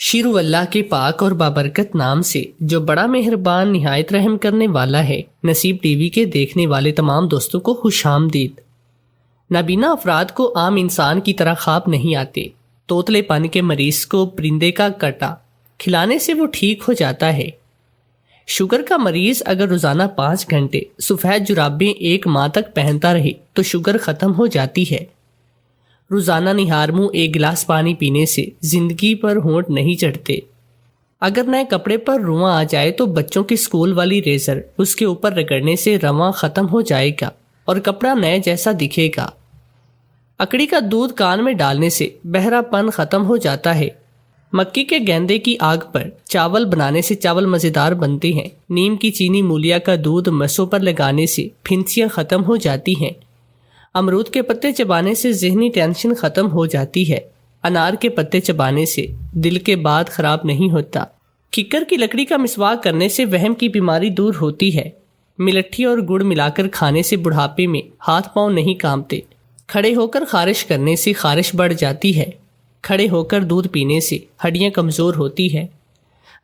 شروع اللہ کے پاک اور بابرکت نام سے جو بڑا مہربان نہایت رحم کرنے والا ہے۔ نصیب ٹی وی کے دیکھنے والے تمام دوستوں کو خوش آمدید۔ نابینا افراد کو عام انسان کی طرح خواب نہیں آتے۔ توتلے پن کے مریض کو پرندے کا کٹا کھلانے سے وہ ٹھیک ہو جاتا ہے۔ شوگر کا مریض اگر روزانہ 5 گھنٹے سفید جرابیں 1 ماہ تک پہنتا رہے تو شوگر ختم ہو جاتی ہے۔ روزانہ نہار منہ 1 گلاس پانی پینے سے زندگی پر ہونٹ نہیں چڑھتے۔ اگر نئے کپڑے پر رواں آ جائے تو بچوں کی اسکول والی ریزر اس کے اوپر رگڑنے سے رواں ختم ہو جائے گا اور کپڑا نئے جیسا دکھے گا۔ اکڑی کا دودھ کان میں ڈالنے سے بہرا پن ختم ہو جاتا ہے۔ مکی کے گیندے کی آگ پر چاول بنانے سے چاول مزیدار بنتے ہیں۔ نیم کی چینی مولیا کا دودھ مسوں پر لگانے سے پھنسیاں ختم ہو جاتی ہیں۔ امرود کے پتے چبانے سے ذہنی ٹینشن ختم ہو جاتی ہے۔ انار کے پتے چبانے سے دل کے بات خراب نہیں ہوتا۔ ککر کی لکڑی کا مسواک کرنے سے وہم کی بیماری دور ہوتی ہے۔ ملٹھی اور گڑ ملا کر کھانے سے بڑھاپے میں ہاتھ پاؤں نہیں کانپتے۔ کھڑے ہو کر خارش کرنے سے خارش بڑھ جاتی ہے۔ کھڑے ہو کر دودھ پینے سے ہڈیاں کمزور ہوتی ہے۔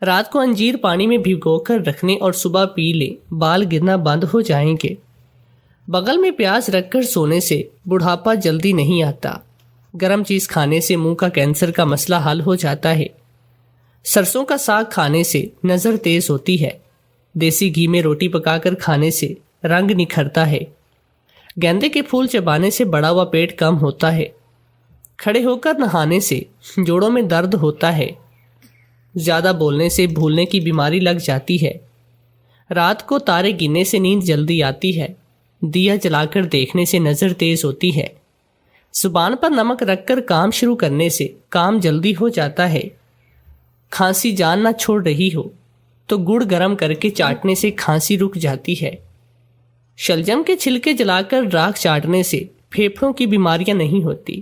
رات کو انجیر پانی میں بھگو کر رکھنے اور صبح پی لیں، بال گرنا بند ہو جائیں گے۔ بغل میں پیاز رکھ کر سونے سے بڑھاپا جلدی نہیں آتا۔ گرم چیز کھانے سے منہ کا کینسر کا مسئلہ حل ہو جاتا ہے۔ سرسوں کا ساگ کھانے سے نظر تیز ہوتی ہے۔ دیسی گھی میں روٹی پکا کر کھانے سے رنگ نکھرتا ہے۔ گیندے کے پھول چبانے سے بڑا ہوا پیٹ کم ہوتا ہے۔ کھڑے ہو کر نہانے سے جوڑوں میں درد ہوتا ہے۔ زیادہ بولنے سے بھولنے کی بیماری لگ جاتی ہے۔ رات کو تارے گننے سے نیند جلدی آتی ہے۔ دیا جلا کر دیکھنے سے نظر تیز ہوتی ہے۔ زبان پر نمک رکھ کر کام شروع کرنے سے کام جلدی ہو جاتا ہے۔ کھانسی جان نہ چھوڑ رہی ہو تو گڑ گرم کر کے چاٹنے سے کھانسی رک جاتی ہے۔ شلجم کے چھلکے جلا کر راکھ چاٹنے سے پھیپھڑوں کی بیماریاں نہیں ہوتی۔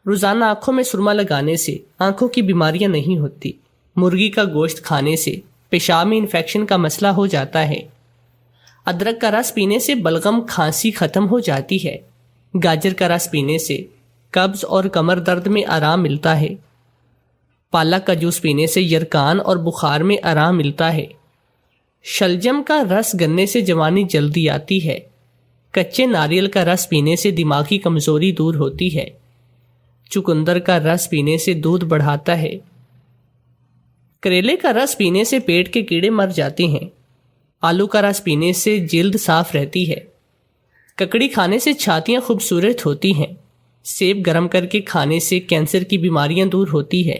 روزانہ آنکھوں میں سرما لگانے سے آنکھوں کی بیماریاں نہیں ہوتی۔ مرغی کا گوشت کھانے سے پیشاب میں انفیکشن کا مسئلہ ہو جاتا ہے۔ ادرک کا رس پینے سے بلغم کھانسی ختم ہو جاتی ہے۔ گاجر کا رس پینے سے قبض اور کمر درد میں آرام ملتا ہے۔ پالک کا جوس پینے سے یرکان اور بخار میں آرام ملتا ہے۔ شلجم کا رس گننے سے جوانی جلدی آتی ہے۔ کچے ناریل کا رس پینے سے دماغی کمزوری دور ہوتی ہے۔ چقندر کا رس پینے سے دودھ بڑھاتا ہے۔ کریلے کا رس پینے سے پیٹ کے کیڑے مر جاتے ہیں۔ آلو کا رس پینے سے جلد صاف رہتی ہے۔ ککڑی کھانے سے چھاتیاں خوبصورت ہوتی ہیں۔ سیب گرم کر کے کھانے سے کینسر کی بیماریاں دور ہوتی ہے۔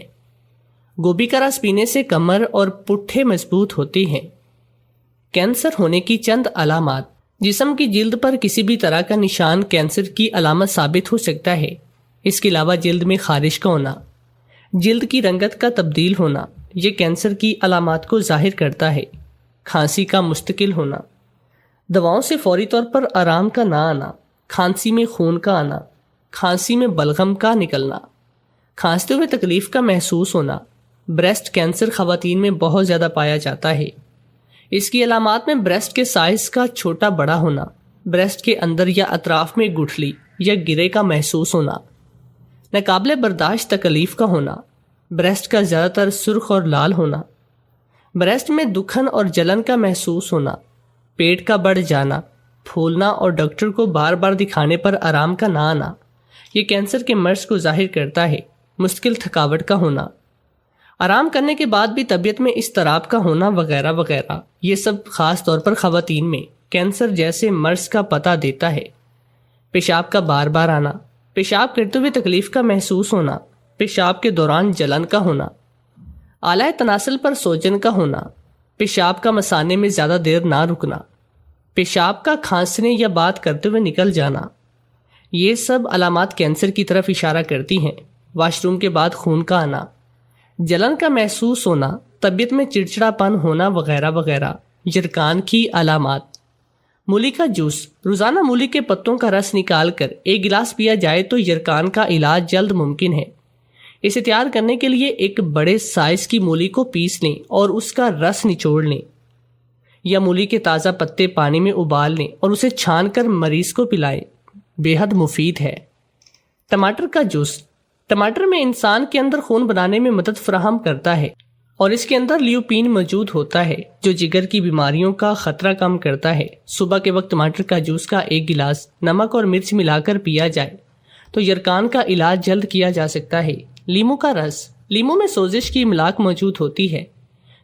گوبھی کا رس پینے سے کمر اور پٹھے مضبوط ہوتے ہیں۔ کینسر ہونے کی چند علامات۔ جسم کی جلد پر کسی بھی طرح کا نشان کینسر کی علامت ثابت ہو سکتا ہے۔ اس کے علاوہ جلد میں خارش کا ہونا، جلد کی رنگت کا تبدیل ہونا، یہ کینسر کی علامات کو ظاہر کرتا ہے۔ کھانسی کا مستقل ہونا، دواؤں سے فوری طور پر آرام کا نہ آنا، کھانسی میں خون کا آنا، کھانسی میں بلغم کا نکلنا، کھانستے ہوئے تکلیف کا محسوس ہونا۔ بریسٹ کینسر خواتین میں بہت زیادہ پایا جاتا ہے۔ اس کی علامات میں بریسٹ کے سائز کا چھوٹا بڑا ہونا، بریسٹ کے اندر یا اطراف میں گٹھلی یا گرے کا محسوس ہونا، ناقابل برداشت تکلیف کا ہونا، بریسٹ کا زیادہ تر سرخ اور لال ہونا، بریسٹ میں دکھن اور جلن کا محسوس ہونا، پیٹ کا بڑھ جانا، پھولنا اور ڈاکٹر کو بار بار دکھانے پر آرام کا نہ آنا، یہ کینسر کے مرض کو ظاہر کرتا ہے۔ مشکل تھکاوٹ کا ہونا، آرام کرنے کے بعد بھی طبیعت میں اضطراب کا ہونا وغیرہ وغیرہ، یہ سب خاص طور پر خواتین میں کینسر جیسے مرض کا پتہ دیتا ہے۔ پیشاب کا بار بار آنا، پیشاب کرتے ہوئے تکلیف کا محسوس ہونا، پیشاب کے دوران جلن کا ہونا، اعلیٰ تناسل پر سوجن کا ہونا، پیشاب کا مثانے میں زیادہ دیر نہ رکنا، پیشاب کا کھانسنے یا بات کرتے ہوئے نکل جانا، یہ سب علامات کینسر کی طرف اشارہ کرتی ہیں۔ واش روم کے بعد خون کا آنا، جلن کا محسوس ہونا، طبیعت میں چڑچڑا پن ہونا وغیرہ وغیرہ، یرکان کی علامات۔ مولی کا جوس، روزانہ مولی کے پتوں کا رس نکال کر 1 گلاس پیا جائے تو یرکان کا علاج جلد ممکن ہے۔ اسے تیار کرنے کے لیے ایک بڑے سائز کی مولی کو پیس لیں اور اس کا رس نچوڑ لیں، یا مولی کے تازہ پتے پانی میں ابال لیں اور اسے چھان کر مریض کو پلائیں، بے حد مفید ہے۔ ٹماٹر کا جوس، ٹماٹر میں انسان کے اندر خون بنانے میں مدد فراہم کرتا ہے اور اس کے اندر لیوپین موجود ہوتا ہے جو جگر کی بیماریوں کا خطرہ کم کرتا ہے۔ صبح کے وقت ٹماٹر کا جوس کا 1 گلاس نمک اور مرچ ملا کر پیا جائے تو یرقان کا علاج جلد کیا جا سکتا ہے۔ لیمو کا رس، لیمو میں سوزش کی املاک موجود ہوتی ہے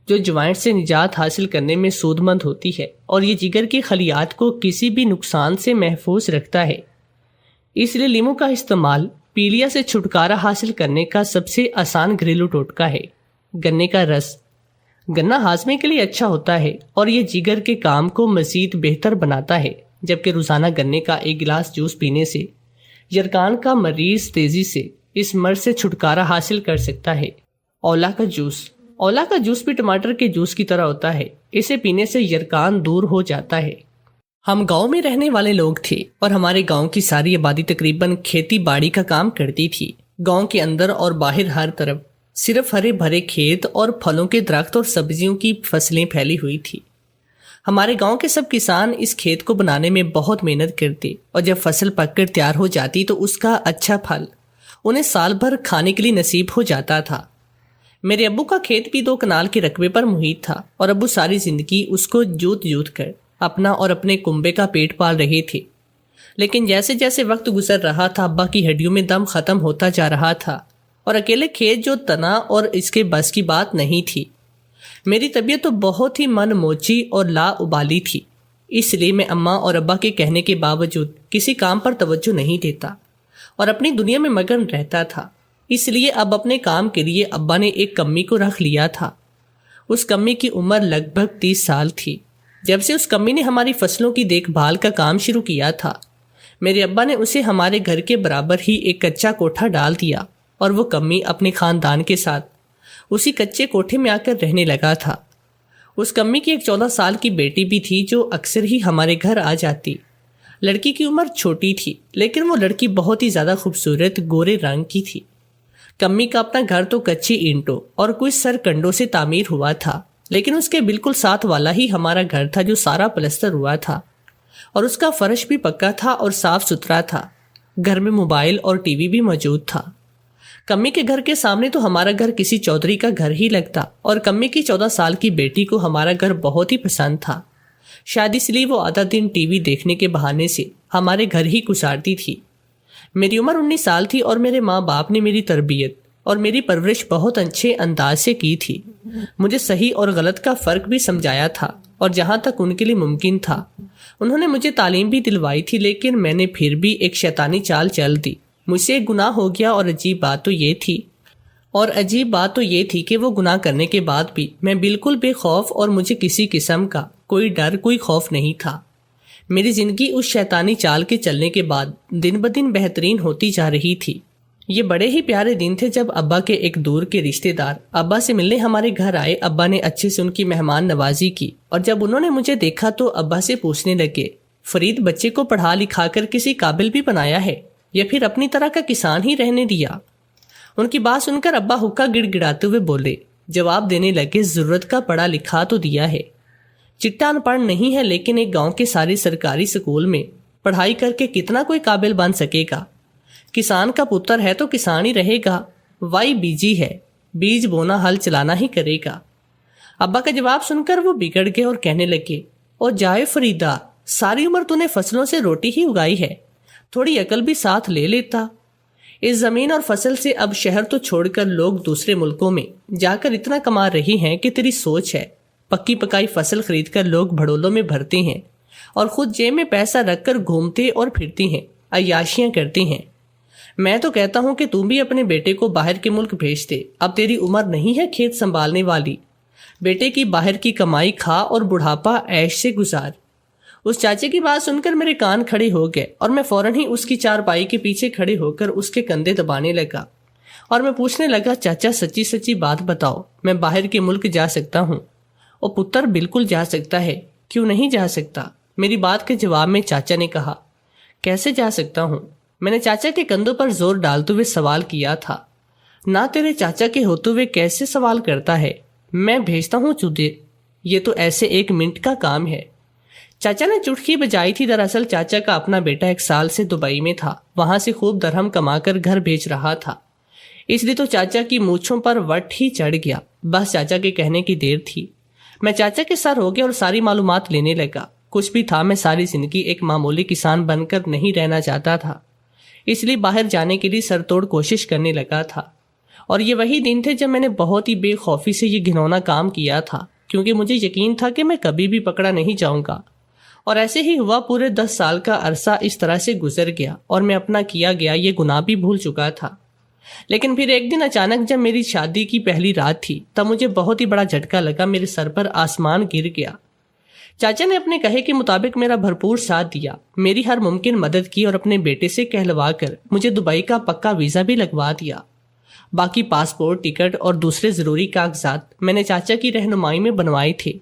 جو جوائنٹ سے نجات حاصل کرنے میں سود مند ہوتی ہے اور یہ جگر کی خلیات کو کسی بھی نقصان سے محفوظ رکھتا ہے۔ اس لیے لیمو کا استعمال پیلیا سے چھٹکارا حاصل کرنے کا سب سے آسان گھریلو ٹوٹکا ہے۔ گنے کا رس، گنا ہاضمے کے لیے اچھا ہوتا ہے اور یہ جگر کے کام کو مزید بہتر بناتا ہے، جبکہ روزانہ گنے کا 1 گلاس جوس پینے سے یرقان کا مریض تیزی سے اس مرض سے چھٹکارا حاصل کر سکتا ہے۔ اولا کا جوس، اولا کا جوس بھی ٹماٹر کے جوس کی طرح ہوتا ہے، اسے پینے سے یرقان دور ہو جاتا ہے۔ ہم گاؤں میں رہنے والے لوگ تھے اور ہمارے گاؤں کی ساری آبادی تقریباً کھیتی باڑی کا کام کرتی تھی۔ گاؤں کے اندر اور باہر ہر طرف صرف ہرے بھرے کھیت اور پھلوں کے درخت اور سبزیوں کی فصلیں پھیلی ہوئی تھی۔ ہمارے گاؤں کے سب کسان اس کھیت کو بنانے میں بہت محنت کرتے اور جب فصل پک کر تیار ہو جاتی تو اس کا اچھا پھل انہیں سال بھر کھانے کے لیے نصیب ہو جاتا تھا۔ میرے ابو کا کھیت بھی 2 کنال کے رقبے پر محیط تھا اور ابو ساری زندگی اس کو جوت جوت کر اپنا اور اپنے کنبے کا پیٹ پال رہے تھے، لیکن جیسے جیسے وقت گزر رہا تھا ابا کی ہڈیوں میں دم ختم ہوتا جا رہا تھا اور اکیلے کھیت جو تنا اور اس کے بس کی بات نہیں تھی۔ میری طبیعت تو بہت ہی من موچی اور لا ابالی تھی، اس لیے میں اماں اور ابا کے کہنے کے باوجود کسی کام پر توجہ نہیں دیتا اور اپنی دنیا میں مگن رہتا تھا۔ اس لیے اب اپنے کام کے لیے ابا نے ایک کمی کو رکھ لیا تھا۔ اس کمی کی عمر لگ بھگ 30 سال تھی۔ جب سے اس کمی نے ہماری فصلوں کی دیکھ بھال کا کام شروع کیا تھا، میرے ابا نے اسے ہمارے گھر کے برابر ہی ایک کچا کوٹھا ڈال دیا اور وہ کمی اپنے خاندان کے ساتھ اسی کچے کوٹھے میں آ کر رہنے لگا تھا۔ اس کمی کی ایک 14 سال کی بیٹی بھی تھی جو اکثر ہی ہمارے گھر آ جاتی۔ لڑکی کی عمر چھوٹی تھی لیکن وہ لڑکی بہت ہی زیادہ خوبصورت گورے رنگ کی تھی۔ کمی کا اپنا گھر تو کچی اینٹوں اور کچھ سرکنڈوں سے تعمیر ہوا تھا، لیکن اس کے بالکل ساتھ والا ہی ہمارا گھر تھا جو سارا پلستر ہوا تھا اور اس کا فرش بھی پکا تھا اور صاف ستھرا تھا۔ گھر میں موبائل اور ٹی وی بھی موجود تھا۔ کمی کے گھر کے سامنے تو ہمارا گھر کسی چودھری کا گھر ہی لگتا اور کمی کی 14 سال کی بیٹی کو ہمارا گھر بہت ہی پسند تھا۔ شاید اس لیے وہ آدھا دن ٹی وی دیکھنے کے بہانے سے ہمارے گھر ہی گزارتی تھی۔ میری عمر 19 سال تھی اور میرے ماں باپ نے میری تربیت اور میری پرورش بہت اچھے انداز سے کی تھی۔ مجھے صحیح اور غلط کا فرق بھی سمجھایا تھا اور جہاں تک ان کے لیے ممکن تھا انہوں نے مجھے تعلیم بھی دلوائی تھی، لیکن میں نے پھر بھی ایک شیطانی چال چل دی۔ مجھ سے ایک گناہ ہو گیا اور عجیب بات تو یہ تھی کہ وہ گناہ کرنے کے بعد بھی میں بالکل بے خوف اور مجھے کسی قسم کا کوئی ڈر کوئی خوف نہیں تھا۔ میری زندگی اس شیطانی چال کے چلنے کے بعد دن بدن بہترین ہوتی جا رہی تھی۔ یہ بڑے ہی پیارے دن تھے جب ابا کے ایک دور کے رشتے دار ابا سے ملنے ہمارے گھر آئے۔ ابا نے اچھے سے ان کی مہمان نوازی کی اور جب انہوں نے مجھے دیکھا تو ابا سے پوچھنے لگے، فرید بچے کو پڑھا لکھا کر کسی قابل بھی بنایا ہے یا پھر اپنی طرح کا کسان ہی رہنے دیا؟ ان کی بات سن کر ابا حقہ گڑ گڑاتے ہوئے بولے، جواب دینے لگے، ضرورت کا پڑھا لکھا تو دیا ہے، چٹا ان پڑھ نہیں ہے، لیکن ایک گاؤں کے سارے سرکاری سکول میں پڑھائی کر کے کتنا کوئی قابل بن سکے گا؟ کسان کا پتر ہے تو کسان ہی رہے گا، وائی بیجی ہے، بیج بونا ہل چلانا ہی کرے گا۔ ابا کا جواب سن کر وہ بگڑ گئے اور کہنے لگے، اور جائے فریدہ، ساری عمر تو نے فصلوں سے روٹی ہی اگائی ہے، تھوڑی عقل بھی ساتھ لے لیتا۔ اس زمین اور فصل سے اب شہر تو چھوڑ کر لوگ دوسرے ملکوں میں جا کر اتنا کما رہی ہیں کہ تیری سوچ ہے پکی پکائی فصل خرید کر لوگ بھڑولوں میں بھرتے ہیں اور خود جیب میں پیسہ رکھ کر گھومتے اور پھرتی ہیں، عیاشیاں کرتے ہیں۔ میں تو کہتا ہوں کہ تم بھی اپنے بیٹے کو باہر کے ملک بھیج دے، اب تیری عمر نہیں ہے کھیت سنبھالنے والی، بیٹے کی باہر کی کمائی کھا اور بڑھاپا عیش سے گزار۔ اس چاچے کی بات سن کر میرے کان کھڑے ہو گئے اور میں فوراً ہی اس کی چارپائی کے پیچھے کھڑے ہو کر اس کے کندھے دبانے لگا اور میں پوچھنے لگا، چاچا سچی سچی بات بتاؤ، میں باہر کے ملک جا سکتا ہوں؟ اور پتر بالکل جا سکتا ہے، کیوں نہیں جا سکتا؟ میری بات کے جواب میں چاچا نے کہا، کیسے جا سکتا ہوں؟ میں نے چاچا کے کندھوں پر زور ڈالتے ہوئے سوال کیا تھا۔ نہ تیرے چاچا کے ہوتے ہوئے کیسے سوال کرتا ہے؟ میں بھیجتا ہوں تجھے، یہ تو ایسے 1 منٹ کا کام ہے۔ چاچا نے چٹکی بجائی تھی۔ دراصل چاچا کا اپنا بیٹا 1 سال سے دبئی میں تھا، وہاں سے خوب درہم کما کر گھر بھیج رہا تھا۔ اس لیے تو چاچا کی مونچھوں پر وٹ ہی چڑھ گیا۔ بس چاچا کے کہنے کی دیر تھی، میں چاچا کے سر ہو گیا اور ساری معلومات لینے لگا۔ کچھ بھی تھا، میں ساری زندگی ایک معمولی کسان بن کر نہیں رہنا چاہتا تھا، اس لیے باہر جانے کے لیے سر توڑ کوشش کرنے لگا تھا۔ اور یہ وہی دن تھے جب میں نے بہت ہی بے خوفی سے یہ گھنونا کام کیا تھا، کیونکہ مجھے یقین تھا کہ میں کبھی بھی پکڑا نہیں جاؤں گا۔ اور ایسے ہی ہوا، پورے 10 سال کا عرصہ اس طرح سے گزر گیا اور میں اپنا کیا گیا یہ گناہ بھی بھول چکا تھا۔ لیکن پھر ایک دن اچانک جب میری شادی کی پہلی رات تھی، تب مجھے بہت ہی بڑا جھٹکا لگا، میرے سر پر آسمان گر گیا۔ چاچا نے اپنے کہے کے مطابق میرا بھرپور ساتھ دیا، میری ہر ممکن مدد کی اور اپنے بیٹے سے کہلوا کر مجھے دبئی کا پکا ویزا بھی لگوا دیا۔ باقی پاسپورٹ، ٹکٹ اور دوسرے ضروری کاغذات میں نے چاچا کی رہنمائی میں بنوائے تھے۔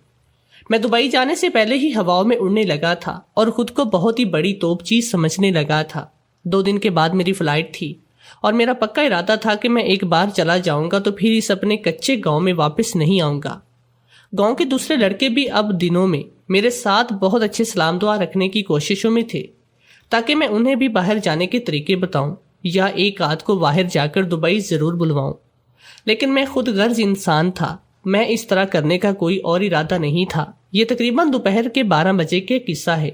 میں دبئی جانے سے پہلے ہی ہواؤں میں اڑنے لگا تھا اور خود کو بہت ہی بڑی توپ چیز سمجھنے لگا تھا۔ 2 دن کے بعد میری فلائٹ تھی اور میرا پکا ارادہ تھا کہ میں ایک بار چلا جاؤں گا تو پھر اس اپنے کچے گاؤں میں واپس نہیں آؤں گا۔ گاؤں کے دوسرے لڑکے بھی اب دنوں میں میرے ساتھ بہت اچھے سلام دعا رکھنے کی کوششوں میں تھے، تاکہ میں انہیں بھی باہر جانے کے طریقے بتاؤں یا ایک آدھ کو باہر جا کر دبئی ضرور بلواؤں۔ لیکن میں خود غرض انسان تھا، میں اس طرح کرنے کا کوئی اور ارادہ نہیں تھا۔ یہ تقریباً دوپہر کے 12 بجے کے قصہ ہے،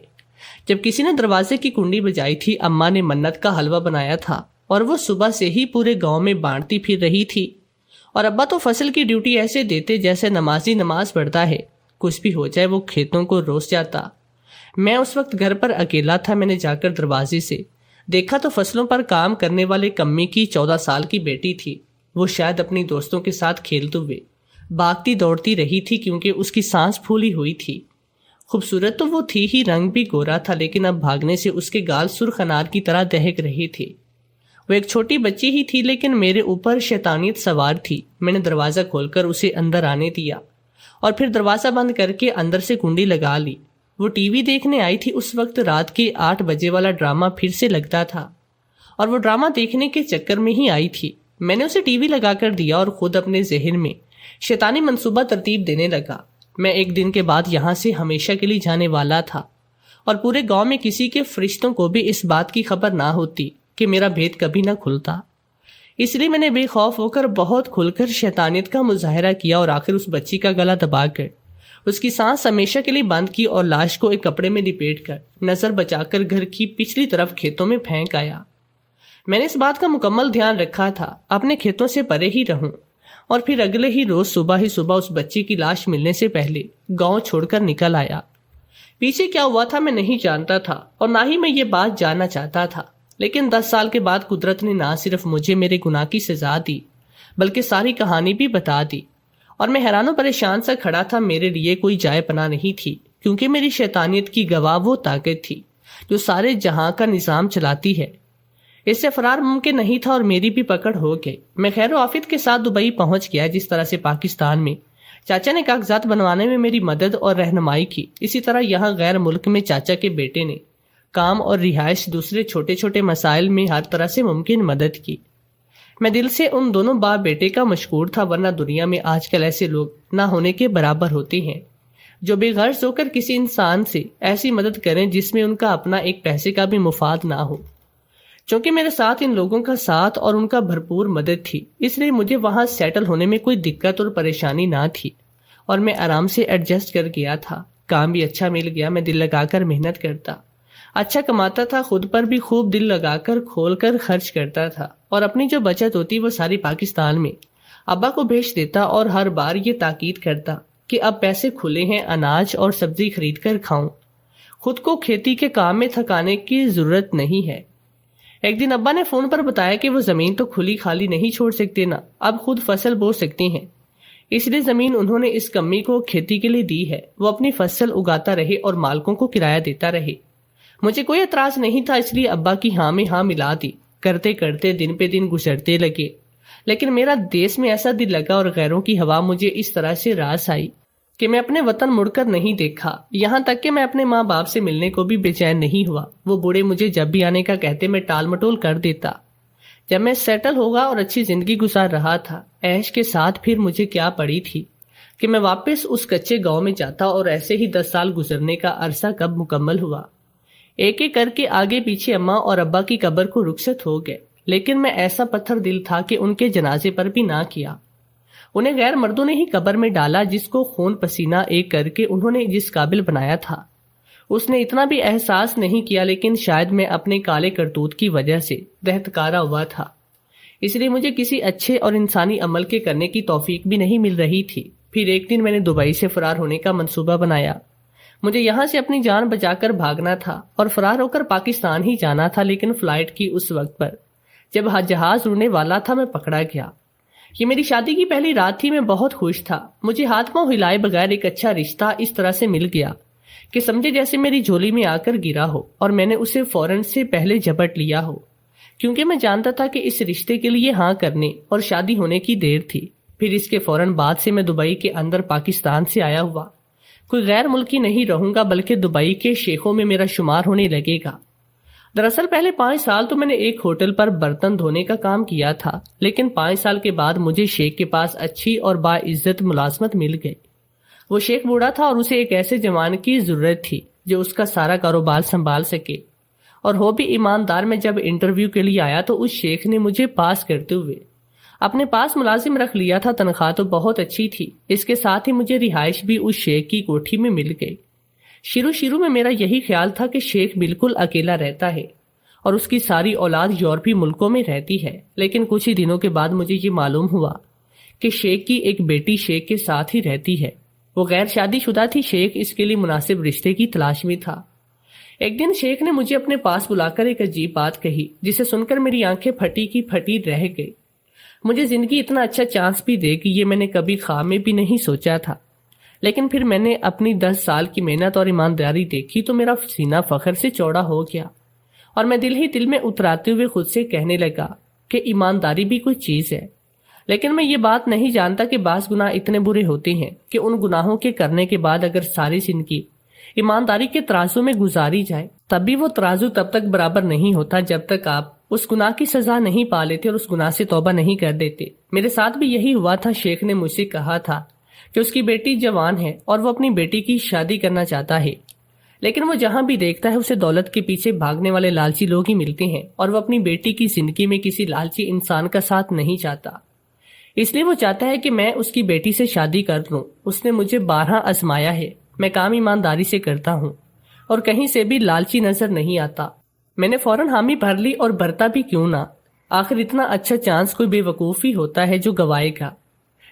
جب کسی نے دروازے کی کنڈی بجائی تھی۔ اماں نے منت کا حلوہ بنایا تھا اور وہ صبح سے ہی پورے گاؤں میں بانٹتی پھر رہی تھی، اور ابا تو فصل کی ڈیوٹی ایسے دیتے جیسے نمازی نماز پڑھتا ہے، کچھ بھی ہو جائے وہ کھیتوں کو روس جاتا۔ میں اس وقت گھر پر اکیلا تھا۔ میں نے جا کر دروازے سے دیکھا تو فصلوں پر کام کرنے والے کمی کی 14 سال کی بیٹی تھی۔ وہ شاید اپنی دوستوں کے ساتھ کھیلتے ہوئے بھاگتی دوڑتی رہی تھی، کیونکہ اس کی سانس پھولی ہوئی تھی۔ خوبصورت تو وہ تھی ہی، رنگ بھی گورا تھا، لیکن اب بھاگنے سے اس کے گال سرخ انار کی طرح دہک رہے تھے۔ وہ ایک چھوٹی بچی ہی تھی، لیکن میرے اوپر شیطانیت سوار تھی۔ میں نے دروازہ کھول کر اسے اندر آنے دیا اور پھر دروازہ بند کر کے اندر سے کنڈی لگا لی۔ وہ ٹی وی دیکھنے آئی تھی۔ اس وقت رات کے 8 بجے والا ڈرامہ پھر سے لگتا تھا اور وہ ڈرامہ دیکھنے کے چکر میں ہی آئی تھی۔ میں نے اسے ٹی وی لگا کر دیا اور خود اپنے ذہن میں شیطانی منصوبہ ترتیب دینے لگا۔ میں ایک دن کے بعد یہاں سے ہمیشہ کے لیے جانے والا تھا، اور پورے گاؤں میں کسی کے فرشتوں کو بھی اس بات کی خبر نہ ہوتی کہ میرا بھید کبھی نہ کھلتا۔ اس لیے میں نے بے خوف ہو کر بہت کھل کر شیطانیت کا مظاہرہ کیا اور آخر اس بچی کا گلا دبا کر اس کی سانس ہمیشہ کے لیے بند کی اور لاش کو ایک کپڑے میں لپیٹ کر نظر بچا کر گھر کی پچھلی طرف کھیتوں میں پھینک آیا۔ میں نے اس بات کا مکمل دھیان رکھا تھا اپنے کھیتوں سے پرے ہی رہوں، اور پھر اگلے ہی روز صبح اس بچی کی لاش ملنے سے پہلے گاؤں چھوڑ کر نکل آیا۔ پیچھے کیا ہوا تھا میں نہیں جانتا تھا، اور نہ ہی میں یہ بات جاننا چاہتا تھا، لیکن 10 سال کے بعد قدرت نے نہ صرف مجھے میرے گناہ کی سزا دی بلکہ ساری کہانی بھی بتا دی، اور میں حیران و پریشان سا کھڑا تھا۔ میرے لیے کوئی جائے پناہ نہیں تھی، کیونکہ میری شیطانیت کی گواہ وہ طاقت تھی جو سارے جہاں کا نظام چلاتی ہے۔ اس سے فرار ممکن نہیں تھا اور میری بھی پکڑ ہو گئی۔ میں خیر و عافیت کے ساتھ دبئی پہنچ گیا۔ جس طرح سے پاکستان میں چاچا نے کاغذات بنوانے میں میری مدد اور رہنمائی کی، اسی طرح یہاں غیر ملک میں چاچا کے بیٹے نے کام اور رہائش دوسرے چھوٹے چھوٹے مسائل میں ہر طرح سے ممکن مدد کی۔ میں دل سے ان دونوں باپ بیٹے کا مشکور تھا، ورنہ دنیا میں آج کل ایسے لوگ نہ ہونے کے برابر ہوتے ہیں جو بے غرض ہو کر کسی انسان سے ایسی مدد کریں جس میں ان کا اپنا ایک پیسے کا بھی مفاد نہ ہو۔ چونکہ میرے ساتھ ان لوگوں کا ساتھ اور ان کا بھرپور مدد تھی، اس لیے مجھے وہاں سیٹل ہونے میں کوئی دقت اور پریشانی نہ تھی، اور میں آرام سے ایڈجسٹ کر گیا تھا۔ کام بھی اچھا مل گیا، میں دل لگا کر محنت کرتا، اچھا کماتا تھا، خود پر بھی خوب دل لگا کر کھول کر خرچ کرتا تھا، اور اپنی جو بچت ہوتی وہ ساری پاکستان میں ابا کو بھیج دیتا، اور ہر بار یہ تاکید کرتا کہ اب پیسے کھلے ہیں، اناج اور سبزی خرید کر کھاؤں، خود کو کھیتی کے کام میں تھکانے کی ضرورت نہیں ہے۔ ایک دن ابا نے فون پر بتایا کہ وہ زمین تو کھلی خالی نہیں چھوڑ سکتے نا، اب خود فصل بو سکتے ہیں، اس لیے زمین انہوں نے اس کمی کو کھیتی کے لیے دی ہے، وہ اپنی فصل اگاتا رہے اور مالکوں کو کرایہ دیتا رہے۔ مجھے کوئی اعتراض نہیں تھا، اس لیے ابا کی ہاں میں ہاں ملا دی۔ کرتے کرتے دن پہ دن گزرتے لگے، لیکن میرا دیس میں ایسا دل لگا اور غیروں کی ہوا مجھے اس طرح سے راس آئی کہ میں اپنے وطن مڑ کر نہیں دیکھا، یہاں تک کہ میں اپنے ماں باپ سے ملنے کو بھی بے چین نہیں ہوا۔ وہ بوڑھے مجھے جب بھی آنے کا کہتے میں ٹال مٹول کر دیتا۔ جب میں سیٹل ہوگا اور اچھی زندگی گزار رہا تھا عیش کے ساتھ، پھر مجھے کیا پڑی تھی کہ میں واپس اس کچے گاؤں میں جاتا، اور ایسے ہی 10 سال گزرنے کا عرصہ کب مکمل ہوا۔ ایک ایک کر کے آگے پیچھے اماں اور ابا کی قبر کو رخصت ہو گئے، لیکن میں ایسا پتھر دل تھا کہ ان کے جنازے پر بھی نہ کیا۔ انہیں غیر مردوں نے ہی قبر میں ڈالا، جس کو خون پسینہ ایک کر کے انہوں نے جس قابل بنایا تھا اس نے اتنا بھی احساس نہیں کیا، لیکن شاید میں اپنے کالے کرتوت کی وجہ سے دہتکارا ہوا تھا، اس لیے مجھے کسی اچھے اور انسانی عمل کے کرنے کی توفیق بھی نہیں مل رہی تھی۔ پھر ایک دن میں نے دبئی سے فرار ہونے کا منصوبہ بنایا۔ مجھے یہاں سے اپنی جان بچا کر بھاگنا تھا اور فرار ہو کر پاکستان ہی جانا تھا، لیکن فلائٹ کی اس وقت پر جب جہاز اڑنے والا تھا میں پکڑا گیا۔ یہ میری شادی کی پہلی رات تھی، میں بہت خوش تھا۔ مجھے ہاتھ پاؤں ہلائے بغیر ایک اچھا رشتہ اس طرح سے مل گیا کہ سمجھے جیسے میری جھولی میں آ کر گرا ہو، اور میں نے اسے فوراً سے پہلے جھپٹ لیا ہو، کیونکہ میں جانتا تھا کہ اس رشتے کے لیے ہاں کرنے اور شادی ہونے کی دیر تھی۔ پھر اس کے فوراً بعد سے میں دبئی کے اندر پاکستان سے آیا ہوا کوئی غیر ملکی نہیں رہوں گا، بلکہ دبئی کے شیخوں میں میرا شمار ہونے لگے گا۔ دراصل پہلے 5 سال تو میں نے ایک ہوٹل پر برتن دھونے کا کام کیا تھا، لیکن 5 سال کے بعد مجھے شیخ کے پاس اچھی اور باعزت ملازمت مل گئی۔ وہ شیخ بوڑھا تھا اور اسے ایک ایسے جوان کی ضرورت تھی جو اس کا سارا کاروبار سنبھال سکے، اور وہ بھی ایماندار۔ میں جب انٹرویو کے لیے آیا تو اس شیخ نے مجھے پاس کرتے ہوئے اپنے پاس ملازم رکھ لیا تھا۔ تنخواہ تو بہت اچھی تھی، اس کے ساتھ ہی مجھے رہائش بھی اس شیخ کی کوٹھی میں مل گئی۔ شروع میں میرا یہی خیال تھا کہ شیخ بالکل اکیلا رہتا ہے اور اس کی ساری اولاد یورپی ملکوں میں رہتی ہے، لیکن کچھ ہی دنوں کے بعد مجھے یہ معلوم ہوا کہ شیخ کی ایک بیٹی شیخ کے ساتھ ہی رہتی ہے۔ وہ غیر شادی شدہ تھی۔ شیخ اس کے لیے مناسب رشتے کی تلاش میں تھا۔ ایک دن شیخ نے مجھے اپنے پاس بلا کر ایک عجیب بات کہی، جسے سن کر میری آنکھیں پھٹی کی پھٹی رہ گئی۔ مجھے زندگی اتنا اچھا چانس بھی دے گی، یہ میں نے کبھی خواب میں بھی نہیں سوچا تھا۔ لیکن پھر میں نے اپنی 10 سال کی محنت اور ایمانداری دیکھی تو میرا سینہ فخر سے چوڑا ہو گیا، اور میں دل ہی دل میں اتراتے ہوئے خود سے کہنے لگا کہ ایمانداری بھی کوئی چیز ہے۔ لیکن میں یہ بات نہیں جانتا کہ بعض گناہ اتنے برے ہوتے ہیں کہ ان گناہوں کے کرنے کے بعد اگر ساری زندگی ایمانداری کے ترازو میں گزاری جائے، تب بھی وہ ترازو تب تک برابر نہیں ہوتا جب تک آپ اس گناہ کی سزا نہیں پا لیتے اور اس گناہ سے توبہ نہیں کر دیتے۔ میرے ساتھ بھی یہی ہوا تھا۔ شیخ نے مجھ سے کہا تھا کہ اس کی بیٹی جوان ہے اور وہ اپنی بیٹی کی شادی کرنا چاہتا ہے، لیکن وہ جہاں بھی دیکھتا ہے اسے دولت کے پیچھے بھاگنے والے لالچی لوگ ہی ملتے ہیں، اور وہ اپنی بیٹی کی زندگی میں کسی لالچی انسان کا ساتھ نہیں چاہتا۔ اس لیے وہ چاہتا ہے کہ میں اس کی بیٹی سے شادی کر لوں۔ اس نے مجھے 12 آزمایا ہے، میں کام ایمانداری سے کرتا ہوں اور کہیں سے بھی لالچی نظر نہیں آتا۔ میں نے فوراً حامی بھر لی، اور بھرتا بھی کیوں نہ، آخر اتنا اچھا چانس کوئی بے وقوف ہی ہوتا ہے جو گوائے گا،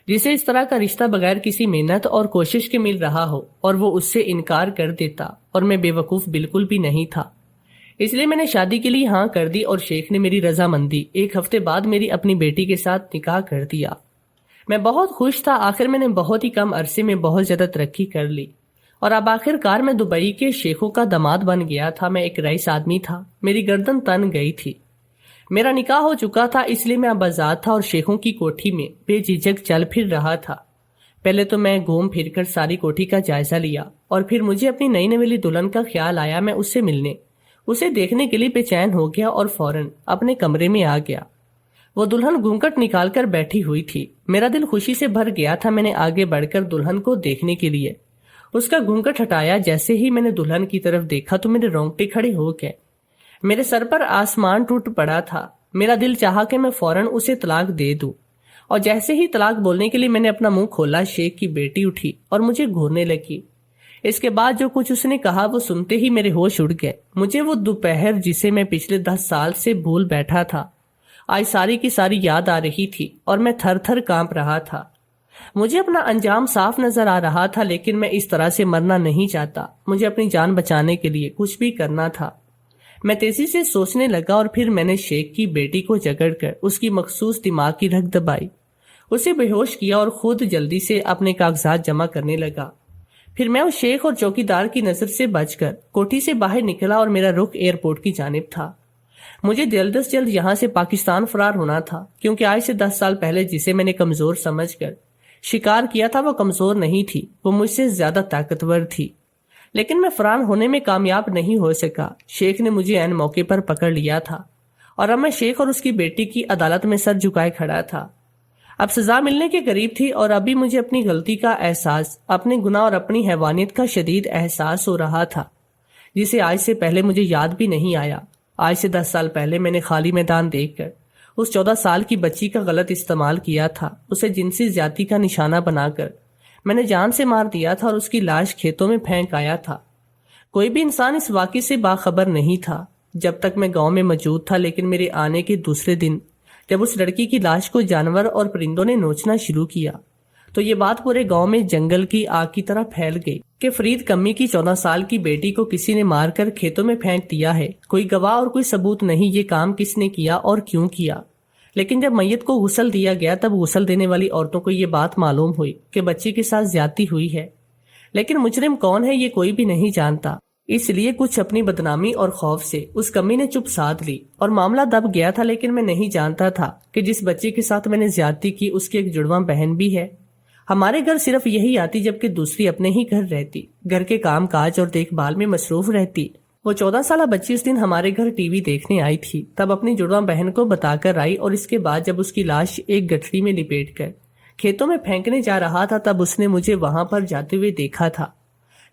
جسے اس طرح کا رشتہ بغیر کسی محنت اور کوشش کے مل رہا ہو اور وہ اس سے انکار کر دیتا، اور میں بے وقوف بالکل بھی نہیں تھا۔ اس لیے میں نے شادی کے لیے ہاں کر دی اور شیخ نے میری رضامندی 1 ہفتے بعد میری اپنی بیٹی کے ساتھ نکاح کر دیا۔ میں بہت خوش تھا۔ آخر میں نے بہت ہی کم عرصے میں بہت زیادہ ترقی کر لی، اور اب آخر کار میں دبئی کے شیخوں کا داماد بن گیا تھا۔ میں ایک رئیس آدمی تھا، میری گردن تن گئی تھی، میرا نکاح ہو چکا تھا، اس لیے میں اب آزاد تھا اور شیخوں کی کوٹھی میں بے جھجک چل پھر رہا تھا۔ پہلے تو میں گھوم پھر کر ساری کوٹھی کا جائزہ لیا، اور پھر مجھے اپنی نئی نویلی دلہن کا خیال آیا۔ میں اس سے ملنے، اسے دیکھنے کے لیے بے چین ہو گیا اور فوراً اپنے کمرے میں آ گیا۔ وہ دلہن گھونگھٹ نکال کر بیٹھی ہوئی تھی۔ میرا دل خوشی سے بھر گیا تھا۔ میں نے آگے بڑھ کر دلہن کو دیکھنے کے لیے اس کا گھونگھٹ ہٹایا۔ جیسے ہی میں نے دلہن کی طرف دیکھا تو میرے رونگٹے کھڑے ہو گئے، میرے سر پر آسمان ٹوٹ پڑا تھا۔ میرا دل چاہا کہ میں فوراً اسے طلاق دے دوں، اور جیسے ہی طلاق بولنے کے لیے میں نے اپنا منہ کھولا، شیخ کی بیٹی اٹھی اور مجھے گھورنے لگی۔ اس کے بعد جو کچھ اس نے کہا وہ سنتے ہی میرے ہوش اڑ گئے۔ مجھے وہ دوپہر جسے میں پچھلے 10 سال سے بھول بیٹھا تھا آج ساری کی ساری یاد آ رہی تھی، اور میں تھر تھر کانپ رہا تھا۔ مجھے اپنا انجام صاف نظر آ رہا تھا، لیکن میں اس طرح سے مرنا نہیں چاہتا۔ مجھے اپنی جان بچانے کے لیے کچھ بھی کرنا تھا۔ میں تیزی سے سوچنے لگا، اور پھر میں نے شیخ کی بیٹی کو جکڑ کر اس کی مخصوص دماغ کی رگ دبائی، اسے بے ہوش کیا اور خود جلدی سے اپنے کاغذات جمع کرنے لگا۔ پھر میں اس شیخ اور چوکیدار کی نظر سے بچ کر کوٹھی سے باہر نکلا، اور میرا رخ ایئرپورٹ کی جانب تھا۔ مجھے جلد از جلد یہاں سے پاکستان فرار ہونا تھا، کیونکہ آج سے 10 سال پہلے جسے میں نے کمزور سمجھ کر شکار کیا تھا وہ کمزور نہیں تھی، وہ مجھ سے زیادہ طاقتور تھی۔ لیکن میں فرار ہونے میں کامیاب نہیں ہو سکا۔ شیخ نے مجھے عین موقع پر پکڑ لیا تھا، اور اب میں شیخ اور اس کی بیٹی کی عدالت میں سر جھکائے کھڑا تھا۔ اب سزا ملنے کے قریب تھی، اور ابھی مجھے اپنی غلطی کا احساس، اپنے گناہ اور اپنی حیوانیت کا شدید احساس ہو رہا تھا، جسے آج سے پہلے مجھے یاد بھی نہیں آیا۔ آج سے 10 سال پہلے میں نے خالی میدان دیکھ کر اس 14 سال کی بچی کا غلط استعمال کیا تھا، اسے جنسی زیادتی کا نشانہ بنا کر میں نے جان سے مار دیا تھا اور اس کی لاش کھیتوں میں پھینک آیا تھا۔ کوئی بھی انسان اس واقعے سے باخبر نہیں تھا جب تک میں گاؤں میں موجود تھا، لیکن میرے آنے کے دوسرے دن جب اس لڑکی کی لاش کو جانور اور پرندوں نے نوچنا شروع کیا تو یہ بات پورے گاؤں میں جنگل کی آگ کی طرح پھیل گئی کہ فرید کمی کی 14 سال کی بیٹی کو کسی نے مار کر کھیتوں میں پھینک دیا ہے۔ کوئی گواہ اور کوئی ثبوت نہیں یہ کام کس نے کیا اور کیوں کیا، لیکن جب میت کو غسل دیا گیا تب غسل دینے والی عورتوں کو یہ بات معلوم ہوئی کہ بچی کے ساتھ زیادتی ہوئی ہے، لیکن مجرم کون ہے یہ کوئی بھی نہیں جانتا۔ اس لیے کچھ اپنی بدنامی اور خوف سے اس کمی نے چپ سادھ لی اور معاملہ دب گیا تھا، لیکن میں نہیں جانتا تھا کہ جس بچی کے ساتھ میں نے زیادتی کی اس کی ایک جڑواں بہن بھی ہے۔ ہمارے گھر صرف یہی آتی جبکہ دوسری اپنے ہی گھر رہتی، گھر کے کام کاج اور دیکھ بھال میں مصروف رہتی۔ وہ 14 سالہ بچی اس دن ہمارے گھر ٹی وی دیکھنے آئی تھی، تب اپنی جڑواں بہن کو بتا کر آئی، اور اس کے بعد جب اس کی لاش ایک گٹھڑی میں لپیٹ کر کھیتوں میں پھینکنے جا رہا تھا تب اس نے مجھے وہاں پر جاتے ہوئے دیکھا تھا،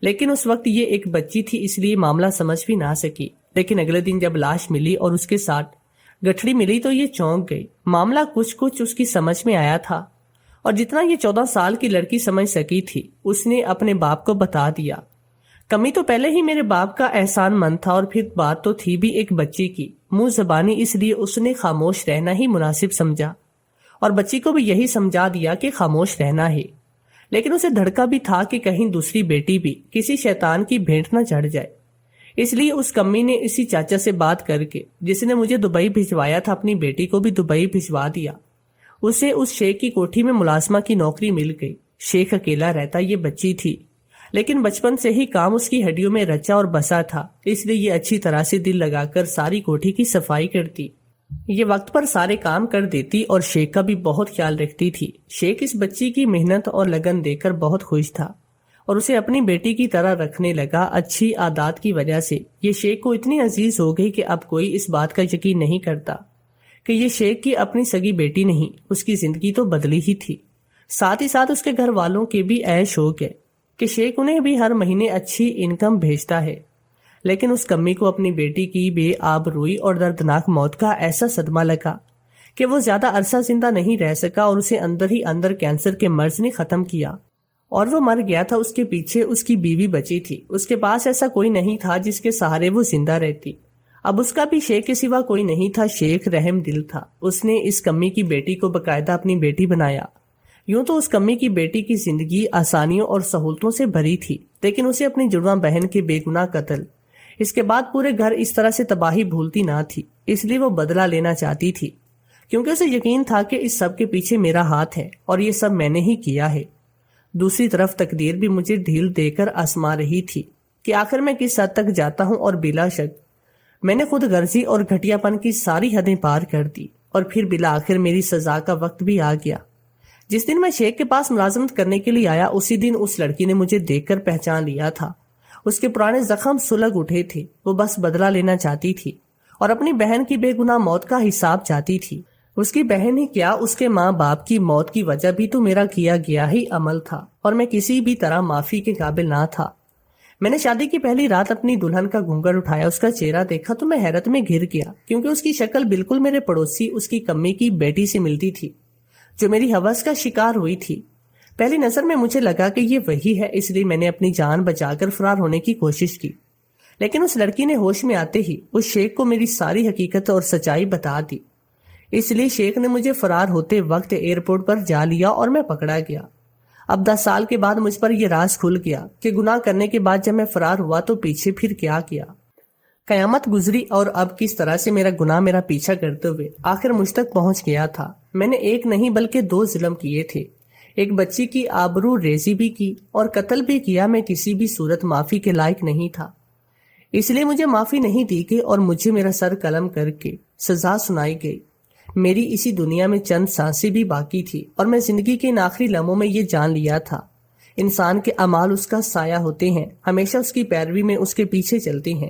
لیکن اس وقت یہ ایک بچی تھی اس لیے معاملہ سمجھ بھی نہ سکی۔ لیکن اگلے دن جب لاش ملی اور اس کے ساتھ گٹھڑی ملی تو یہ چونک گئی۔ معاملہ کچھ اس کی سمجھ میں آیا تھا، اور جتنا یہ 14 سال کی لڑکی سمجھ سکی تھی اس نے اپنے باپ کو بتا دیا۔ کمی تو پہلے ہی میرے باپ کا احسان مند تھا، اور پھر بات تو تھی بھی ایک بچی کی، منہ زبانی، اس لیے اس نے خاموش رہنا ہی مناسب سمجھا اور بچی کو بھی یہی سمجھا دیا کہ خاموش رہنا ہے۔ لیکن اسے دھڑکا بھی تھا کہ کہیں دوسری بیٹی بھی کسی شیطان کی بھینٹ نہ چڑھ جائے، اس لیے اس کمی نے اسی چاچا سے بات کر کے جس نے مجھے دبئی بھجوایا تھا اپنی بیٹی کو بھی دبئی بھجوا دیا۔ اسے اس شیخ کی کوٹھی میں ملازمہ کی نوکری مل گئی۔ شیخ اکیلا رہتا، یہ بچی تھی، لیکن بچپن سے ہی کام اس کی ہڈیوں میں رچا اور بسا تھا، اس لیے یہ اچھی طرح سے دل لگا کر ساری کوٹھی کی صفائی کرتی۔ یہ وقت پر سارے کام کر دیتی اور شیخ کا بھی بہت خیال رکھتی تھی۔ شیخ اس بچی کی محنت اور لگن دیکھ کر بہت خوش تھا اور اسے اپنی بیٹی کی طرح رکھنے لگا۔ اچھی عادات کی وجہ سے یہ شیخ کو اتنی عزیز ہو گئی کہ اب کوئی اس بات کا یقین نہیں کرتا کہ یہ شیخ کی اپنی سگی بیٹی نہیں، اس کی زندگی تو بدلی ہی تھی۔ ساتھ ہی ساتھ اس کے گھر والوں کے بھی عیش ہو گئے کہ شیخ انہیں بھی ہر مہینے اچھی انکم بھیجتا ہے، لیکن اس کمی کو اپنی بیٹی کی بے آبروئی اور دردناک موت کا ایسا صدمہ لگا کہ وہ زیادہ عرصہ زندہ نہیں رہ سکا اور اسے اندر ہی اندر کینسر کے مرض نے ختم کیا اور وہ مر گیا تھا۔ اس کے پیچھے اس کی بیوی بچی تھی، اس کے پاس ایسا کوئی نہیں تھا جس کے سہارے وہ زندہ رہتی۔ اب اس کا بھی شیخ کے سوا کوئی نہیں تھا۔ شیخ رحم دل تھا، اس نے اس کمی کی بیٹی کو باقاعدہ اپنی بیٹی بنایا۔ یوں تو اس کمی کی بیٹی کی زندگی آسانیوں اور سہولتوں سے بھری تھی، لیکن اسے اپنی جڑواں بہن کے بے گناہ قتل، اس کے بعد پورے گھر اس طرح سے تباہی بھولتی نہ تھی، اس لیے وہ بدلہ لینا چاہتی تھی، کیونکہ اسے یقین تھا کہ اس سب کے پیچھے میرا ہاتھ ہے اور یہ سب میں نے ہی کیا ہے۔ دوسری طرف تقدیر بھی مجھے ڈھیل دے کر آزما رہی تھی کہ آخر میں کس حد تک جاتا ہوں، اور بلا شک میں نے خود غرضی اور گھٹیا پن کی ساری حدیں پار کر دی، اور پھر بلا آخر میری سزا کا وقت بھی آ گیا۔ جس دن میں شیخ کے پاس ملازمت کرنے کے لیے آیا اسی دن اس لڑکی نے مجھے دیکھ کر پہچان لیا تھا۔ اس کے پرانے زخم سلگ اٹھے تھے، وہ بس بدلہ لینا چاہتی تھی اور اپنی بہن کی بے گناہ موت کا حساب چاہتی تھی۔ اس کی بہن ہی کیا، اس کے ماں باپ کی موت کی وجہ بھی تو میرا کیا گیا ہی عمل تھا، اور میں کسی بھی طرح معافی کے قابل نہ تھا۔ میں نے شادی کی پہلی رات اپنی دلہن کا گھونگھر اٹھایا، اس کا چہرہ دیکھا تو میں حیرت میں گر گیا، کیونکہ اس کی شکل بالکل میرے پڑوسی اس کی کمی کی بیٹی سے ملتی تھی جو میری ہوس کا شکار ہوئی تھی۔ پہلی نظر میں مجھے لگا کہ یہ وہی ہے، اس لیے میں نے اپنی جان بچا کر فرار ہونے کی کوشش کی، لیکن اس لڑکی نے ہوش میں آتے ہی اس شیخ کو میری ساری حقیقت اور سچائی بتا دی۔ اس لیے شیخ نے مجھے فرار ہوتے وقت ایئرپورٹ پر جا لیا اور میں پکڑا گیا۔ اب 10 سال کے بعد مجھ پر یہ راز کھل گیا کہ گناہ کرنے کے بعد جب میں فرار ہوا تو پیچھے پھر کیا کیا۔ قیامت گزری اور اب کس طرح سے میرا گناہ میرا پیچھا کرتے ہوئے آخر مجھ تک پہنچ گیا تھا۔ میں نے ایک نہیں بلکہ 2 ظلم کیے تھے، ایک بچی کی آبرو ریزی بھی کی اور قتل بھی کیا۔ میں کسی بھی صورت معافی کے لائق نہیں تھا، اس لیے مجھے معافی نہیں دی گئی اور مجھے میرا سر قلم کر کے سزا سنائی گئی۔ میری اسی دنیا میں چند سانسیں بھی باقی تھی اور میں زندگی کے ان آخری لمحوں میں یہ جان لیا تھا، انسان کے اعمال اس کا سایہ ہوتے ہیں، ہمیشہ اس کی پیروی میں اس کے پیچھے چلتے ہیں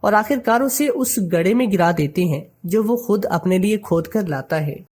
اور آخر کار اسے اس گڑھے میں گرا دیتے ہیں جو وہ خود اپنے لیے کھود کر لاتا ہے۔